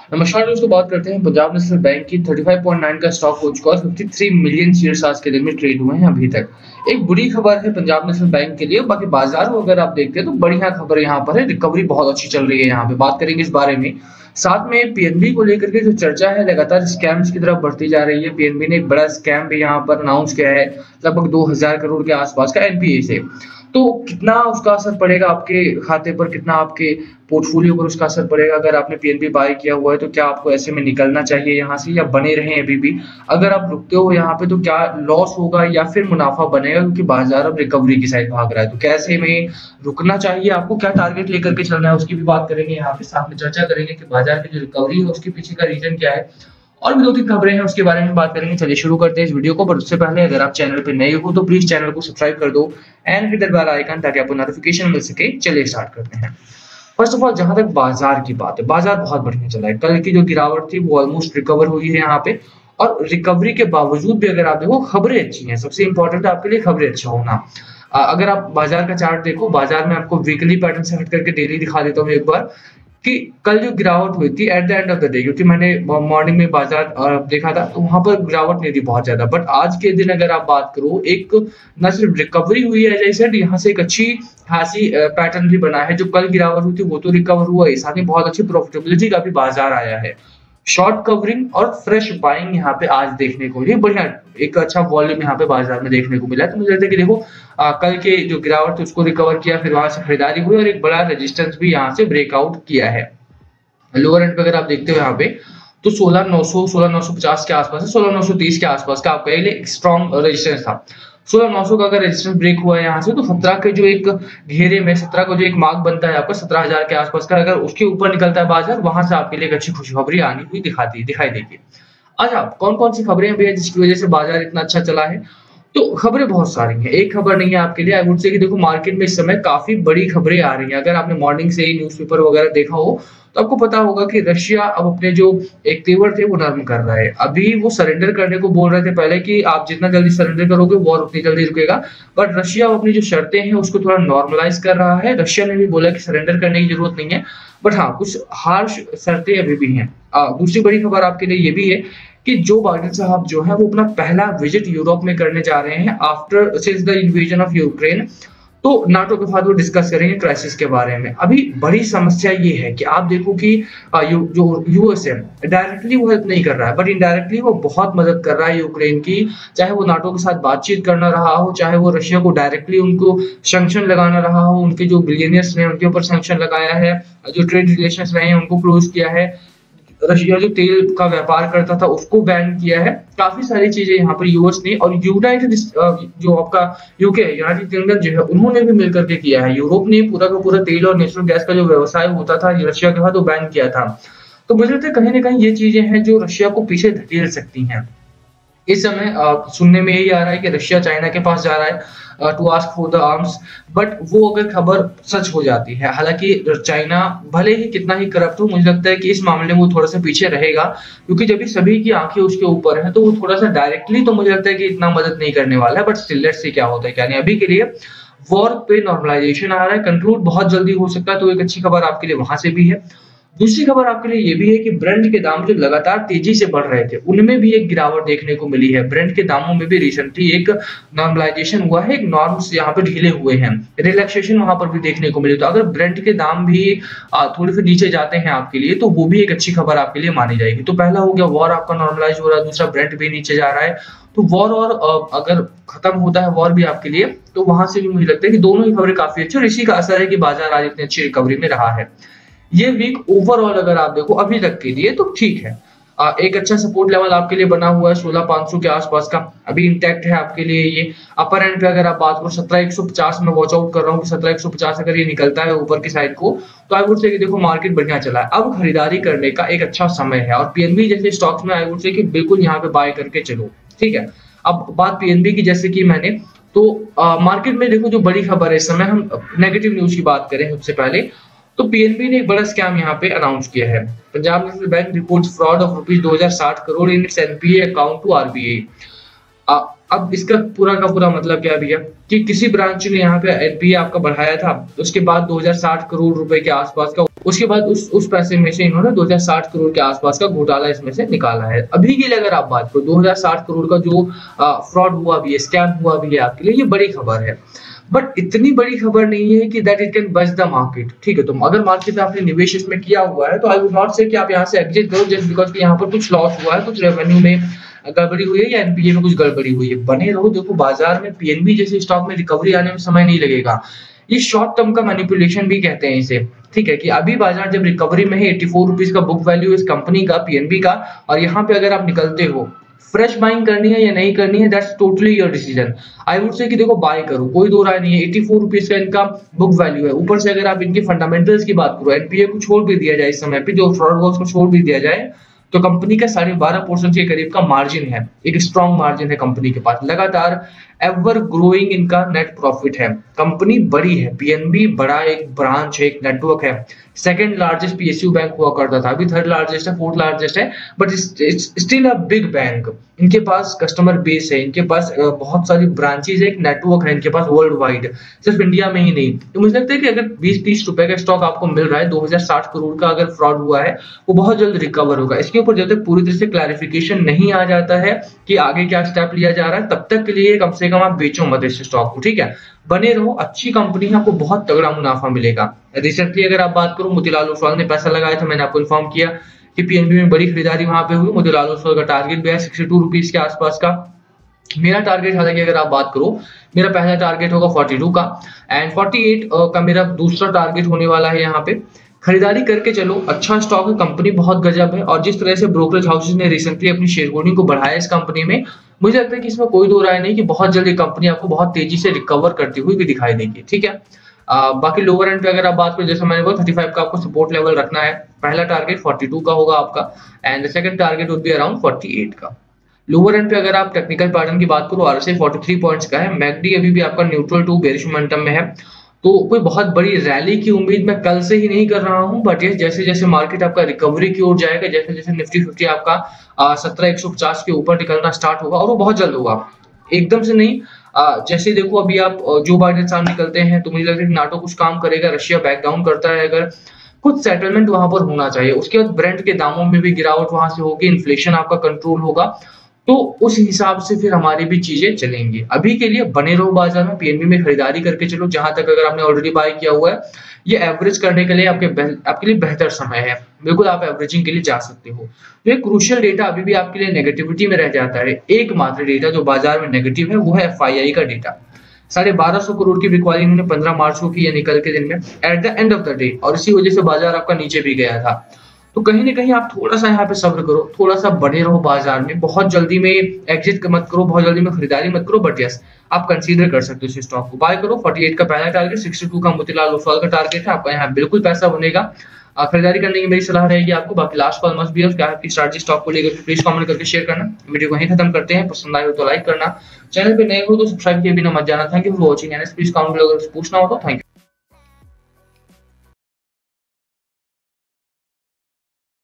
नमस्कार दोस्तों, बात करते हैं पंजाब नेशनल बैंक की 35.9 का स्टॉक हो चुका है। 53 मिलियन शेयर्स आज के दिन में ट्रेड हुए हैं अभी तक। एक बुरी खबर है पंजाब नेशनल बैंक के लिए। बाकी बाजार को अगर आप देखते हैं तो बढ़िया खबर यहाँ पर है, रिकवरी बहुत अच्छी चल रही है। यहाँ पे बात करेंगे इस बारे में। साथ में पीएनबी को लेकर के जो चर्चा है लगातार स्कैम्स की तरफ बढ़ती जा रही है। पीएनबी ने एक बड़ा स्कैम भी यहाँ पर अनाउंस किया है, लगभग 2000 करोड़ के आसपास का एनपीए से। तो कितना उसका असर पड़ेगा आपके खाते पर, कितना आपके पोर्टफोलियो पर उसका असर पड़ेगा। अगर आपने पीएनबी बाय किया हुआ है तो क्या आपको ऐसे में निकलना चाहिए यहाँ से या बने रहें अभी भी। अगर आप रुकते हो यहाँ पे तो क्या लॉस होगा या फिर मुनाफा बनेगा, क्योंकि बाजार अब रिकवरी की साइड भाग रहा है। तो कैसे में रुकना चाहिए, आपको क्या टारगेट लेकर के चलना है, उसकी भी बात करेंगे यहाँ पे। साथ में चर्चा करेंगे कि बाजार की जो रिकवरी है उसके पीछे का रीजन क्या है, और भी 2-3 खबरें हैं उसके बारे में बात करेंगे। चलिए शुरू करते हैं इस वीडियो को। पर उससे पहले अगर आप चैनल पे नए हो तो प्लीज चैनल को सब्सक्राइब कर दो and hit the bell icon ताकि आपको नोटिफिकेशन मिल सके। चलिए स्टार्ट करते हैं। फर्स्ट ऑफ ऑल, जहां तक बाजार की बात है, बाजार बहुत बढ़िया चला है। कल की जो गिरावट थी वो ऑलमोस्ट रिकवर हुई है यहाँ पे, और रिकवरी के बावजूद भी अगर आप देखो खबरें अच्छी हैं। सबसे इंपॉर्टेंट है आपके लिए खबरें अच्छा होना। अगर आप बाजार का चार्ट देखो, बाजार में आपको वीकली पैटर्न से हट करके डेली दिखा देता हूँ एक बार, कि कल जो गिरावट हुई थी at the end of the day, क्योंकि मैंने मॉर्निंग में बाजार देखा था तो वहां पर गिरावट नहीं थी बहुत ज्यादा। बट आज के दिन अगर आप बात करो, एक न सिर्फ रिकवरी हुई है, जैसे यहाँ से एक अच्छी खासी पैटर्न भी बना है। जो कल गिरावट हुई थी वो तो रिकवर हुआ है, साथ ही बहुत अच्छी प्रॉफिटेबिलिटी का भी बाजार आया है। शॉर्ट कवरिंग और फ्रेश बाइंग यहाँ पे आज देखने को मिली। बढ़िया एक अच्छा वॉल्यूम यहाँ पे बाजार में देखने को मिला। तो मुझे लगता है कि देखो कल के जो गिरावट थी उसको रिकवर किया, फिर वहां से खरीदारी हुई और एक बड़ा रेजिस्टेंस भी यहाँ से ब्रेकआउट किया है। लोअर एंड पे अगर आप देखते हो यहाँ पे तो 16,900 16,950 के आसपास है, 16,930 के आसपास का आपका एक स्ट्रॉन्ग रेजिस्टेंस था। 16,900 का अगर रेजिस्टेंस ब्रेक हुआ है यहाँ से तो 17 के जो एक घेरे में 17 का जो एक मार्क बनता है आपका 17,000 के आसपास का, अगर उसके ऊपर निकलता है बाजार, वहां से आपके लिए एक अच्छी खुशखबरी आनी हुई दिखाई देगी। अच्छा, कौन कौन सी खबरें भी है जिसकी वजह से बाजार इतना अच्छा चला है? तो खबरें बहुत सारी हैं, एक खबर नहीं है आपके लिए। आई वुड से कि देखो मार्केट में इस समय काफी बड़ी खबरें आ रही हैं। अगर आपने मॉर्निंग से ही न्यूज़पेपर वगैरह देखा हो तो आपको पता होगा कि रशिया अब अपने जो एक तेवर थे वो नरम कर रहा है। अभी वो सरेंडर करने को बोल रहे थे पहले कि आप जितना जल्दी सरेंडर करोगे वॉर उतनी जल्दी रुकेगा, बट रशिया अपनी जो शर्तें हैं उसको थोड़ा नॉर्मलाइज कर रहा है। रशिया ने भी बोला कि सरेंडर करने की जरूरत नहीं है, बट हाँ कुछ हार्श शर्तें अभी भी हैं। दूसरी बड़ी खबर आपके लिए ये भी है कि जो बाइडेन साहब जो है वो अपना पहला विजिट यूरोप में करने जा रहे हैं after since the invasion of Ukraine. तो नाटो के साथ वो डिस्कस करेंगे क्राइसिस के बारे में। अभी बड़ी समस्या ये है कि आप देखो कि जो यूएस है डायरेक्टली वो हेल्प नहीं कर रहा है, बट इनडायरेक्टली वो बहुत मदद कर रहा है यूक्रेन की। चाहे वो नाटो के साथ बातचीत करना रहा हो, चाहे वो रशिया को डायरेक्टली उनको सैंक्शन लगाना रहा हो, उनके जो बिलियनियर्स ने उनके ऊपर सैंक्शन लगाया है, जो ट्रेड रिलेशंस रहे हैं उनको क्लोज किया है, रशिया जो तेल का व्यापार करता था उसको बैन किया है। काफी सारी चीजें यहाँ पर यूएस ने और यूनाइटेड जो आपका यूके यूनाइटेड किंगडम जो है उन्होंने भी मिलकर के किया है। यूरोप ने पूरा का पूरा तेल और नेचुरल गैस का जो व्यवसाय होता था रशिया के साथ वो बैन किया था। तो मुझे लगता है कहीं ना कहीं ये चीजें हैं जो रशिया को पीछे धकेल सकती हैं। इस समय सुनने में यही आ रहा है कि रशिया चाइना के पास जा रहा है to ask for the arms, but वो अगर खबर सच हो जाती है, हालांकि चाइना भले ही कितना ही करप्ट हो, मुझे लगता है कि इस मामले में वो थोड़ा सा पीछे रहेगा, क्योंकि जब सभी की आंखें उसके ऊपर है तो वो थोड़ा सा डायरेक्टली तो मुझे लगता है कि इतना मदद नहीं करने वाला है। बट स्टिल लेट्स सी क्या होता है क्या नहीं। अभी के लिए वॉर पे नॉर्मलाइजेशन आ रहा है, कंक्लूड बहुत जल्दी हो सकता है, तो एक अच्छी खबर आपके लिए वहां से भी है। दूसरी खबर आपके लिए ये भी है कि ब्रेंट के दाम जो लगातार तेजी से बढ़ रहे थे उनमें भी एक गिरावट देखने को मिली है। ब्रेंट के दामों में भी रिसेंटली एक नॉर्मलाइजेशन हुआ है, एक नॉर्म्स यहाँ पे ढीले हुए हैं, रिलैक्सेशन वहां पर भी देखने को मिली। तो अगर ब्रेंट के दाम भी थोड़े से नीचे जाते हैं आपके लिए तो वो भी एक अच्छी खबर आपके लिए मानी जाएगी। तो पहला हो गया वॉर आपका नॉर्मलाइज हो रहा है, दूसरा ब्रेंट भी नीचे जा रहा है। तो वॉर और अगर खत्म होता है वॉर भी आपके लिए तो वहां से भी मुझे लगता है कि दोनों ही खबरें काफी अच्छी, और इसी का असर है कि बाजार आज इतनी अच्छी रिकवरी में रहा है। ये वीक ओवरऑल अगर आप देखो अभी तक के लिए तो ठीक है। एक अच्छा सपोर्ट लेवल आपके लिए बना हुआ है 16,500 के आसपास का, अभी इंटैक्ट है आपके लिए। ये अपर एंड पे अगर आप बात करो 17,150 में वॉच आउट कर रहा हूँ कि 17,150 अगर ये निकलता है ऊपर की साइड को तो आई वुड से कि देखो मार्केट बढ़िया चला है, अब खरीदारी करने का एक अच्छा समय है। और पीएनबी जैसे स्टॉक्स में आई वुड से कि बिल्कुल यहाँ पे बाय करके चलो, ठीक है। अब बात पीएनबी की जैसे कि मैंने तो मार्केट में देखो जो बड़ी खबर है इस समय, हम नेगेटिव न्यूज की बात करें सबसे पहले तो पीएनबी ने एक बड़ा स्कैम यहाँ पे अनाउंस किया है। Punjab National Bank reports fraud of rupees 2,060 crore in its NPA account to RBI. अब इसका पूरा का पूरा मतलब क्या भैया कि किसी ब्रांच ने यहाँ पे एनपीए आपका बढ़ाया था, उसके बाद 2,060 करोड़ रुपए के आसपास का उसके बाद उस पैसे में से इन्होंने 2060 करोड़ के आसपास का घोटाला इसमें से निकाला है। अभी के लिए अगर आप बात करो 2060 करोड़ का जो फ्रॉड हुआ भी है, स्कैम हुआ भी है आपके लिए, ये बड़ी खबर है। बट इतनी बड़ी खबर नहीं है कि दैट इट कैन बच द मार्केट। ठीक है, तो अगर मार्केट में आपने निवेश इसमें किया हुआ है तो आई वुड नॉट से कि आप यहाँ से एग्जिट करो जस्ट बिकॉज कि यहाँ पर कुछ लॉस हुआ है, कुछ रेवेन्यू में गड़बड़ी हुई है या एनपीए में कुछ गड़बड़ी हुई है। बने रहो, देखो बाजार में पीएनबी जैसे स्टॉक में रिकवरी आने में समय नहीं लगेगा। ये शॉर्ट टर्म का मैनिपुलेशन भी कहते हैं इसे। ठीक है, कि अभी बाजार जब रिकवरी में है, 84 रुपीज का बुक वैल्यू इस कंपनी का, पीएनबी का, और यहाँ पे अगर आप निकलते हो, फ्रेश बाइंग करनी है या नहीं करनी है, that's totally your decision. I would say कि देखो बाय करो, कोई दो राय नहीं है। 84 रुपीज का इनका बुक वैल्यू है, ऊपर से अगर आप इनके फंडामेंटल्स की बात करो, एनपीए को छोड़ भी दिया जाए इस समय पे, जो फ्रॉड हुआ उसको छोड़ भी दिया जाए, तो कंपनी का 12.5% के करीब का मार्जिन है, एक स्ट्रॉन्ग मार्जिन है कंपनी के पास। लगातार एवर ग्रोइंग इनका नेट प्रॉफिट है। कंपनी बड़ी है, पीएनबी बड़ा एक ब्रांच है, एक नेटवर्क है। सेकंड लार्जेस्ट पीएसयू बैंक हुआ करता था, अभी थर्ड लार्जेस्ट है, फोर्थ लार्जेस्ट है, but it's still a big bank. इनके पास कस्टमर बेस है, इनके पास बहुत सारी ब्रांचेज है, एक नेटवर्क है इनके पास वर्ल्ड वाइड, सिर्फ इंडिया में ही नहीं। तो मुझे लगता है कि अगर 20-30 रुपए का स्टॉक आपको मिल रहा है, 2060 करोड़ का अगर फ्रॉड हुआ है, वो बहुत जल्द रिकवर होगा। इसके ऊपर जब तक पूरी तरह से क्लैरिफिकेशन नहीं आ जाता है कि आगे क्या स्टेप लिया जा रहा है, तब तक के लिए कम से कम आप बेचो मत इस स्टॉक को। ठीक है, बने रहो, अच्छी कंपनी है, आपको बहुत तगड़ा मुनाफा मिलेगा। रिसेंटली अगर आप बात करो, मोतीलाल ओसवाल ने पैसा लगाया था, मैंने आपको इन्फॉर्म किया कि पीएनबी में बड़ी खरीदारी वहां पे हुई। मोतीलाल ओसवाल का टारगेट भी है 62 रुपीज के आसपास का। मेरा टारगेट, हालांकि अगर आप बात करो, मेरा पहला टारगेट होगा 42 का, एंड 48 का मेरा दूसरा टारगेट होने वाला है। यहाँ पे खरीदारी करके चलो, अच्छा स्टॉक है, कंपनी बहुत गजब है। और जिस तरह से ब्रोकरेज हाउसेज ने रिसेंटली अपनी शेयर होल्डिंग को बढ़ाया इस कंपनी में, मुझे लगता है कि इसमें कोई दो राय नहीं कि बहुत जल्दी कंपनी आपको बहुत तेजी से रिकवर करती हुई भी दिखाई देगी। ठीक है, बाकी लोअर एंड पे अगर आप बात करो, जैसे मैंने बोला 35 का आपको सपोर्ट लेवल रखना है। पहला टारगेट 42 का होगा आपका, and second target would be around 48 का। लोअर एंड पे अगर आप टेक्निकल पैटर्न की बात करो, आरएसआई 43 पॉइंट्स का है, मैकडी अभी भी आपका न्यूट्रल टू बेरिश मोमेंटम में है। तो कोई बहुत बड़ी रैली की उम्मीद मैं कल से ही नहीं कर रहा हूं, बट ये जैसे जैसे मार्केट आपका रिकवरी की ओर जाएगा, जैसे जैसे निफ्टी 50 आपका 17,150 के ऊपर निकलना स्टार्ट होगा, और वो बहुत जल्द होगा, एकदम से नहीं। जैसे देखो अभी आप जो बाइडेन साहब निकलते हैं, तो मुझे लगता है कि नाटो कुछ काम करेगा, रशिया बैक डाउन करता है, अगर कुछ सेटलमेंट वहां पर होना चाहिए। उसके बाद ब्रेंट के दामों में भी गिरावट वहां से होगी, इन्फ्लेशन आपका कंट्रोल होगा, तो उस हिसाब से फिर हमारी भी चीजें चलेंगी। अभी के लिए बने रहो बाजार में, पीएनबी में खरीदारी करके चलो। जहां तक अगर आपने ऑलरेडी बाय किया हुआ है, ये एवरेज करने के लिए आपके लिए बेहतर समय है, बिल्कुल आप एवरेजिंग के लिए जा सकते हो। तो एक क्रूशियल डेटा अभी भी आपके लिए नेगेटिविटी में रह जाता है। एकमात्र डेटा जो बाजार में नेगेटिव है वो है एफआईआई का डेटा। 1250 करोड़ की बिकवाली इन्होंने 15 मार्च को की है, निकल के दिन में at the end of the day, और इसी वजह से बाजार आपका नीचे भी गया था। तो कहीं ना कहीं आप थोड़ा सा यहाँ पे सब्र करो, थोड़ा सा बने रहो बाजार में, बहुत जल्दी में एग्जिट मत करो, बहुत जल्दी में खरीदारी मत करो, बट यस आप कंसीडर कर सकते हो इस स्टॉक को। बाय करो। 48 का पहला टारगेट, 62 का मोतीलाल ओसवाल का टारगेट है, आपका यहाँ बिल्कुल पैसा बनेगा। खरीदारी करने की मेरी सलाह रहेगी आपको। बाकी लास्ट कॉल मस्ट बी क्या आपकी स्ट्रैटेजी स्टॉक को लेकर प्लीज कमेंट करके शेयर करना। वीडियो को यहीं खत्म करते हैं, पसंद आए हो तो लाइक करना, चैनल पे नए हो तो सब्सक्राइब किए बिना मत जाना। Thank you for watching, and please comment अगर पूछना हो तो। Thank you.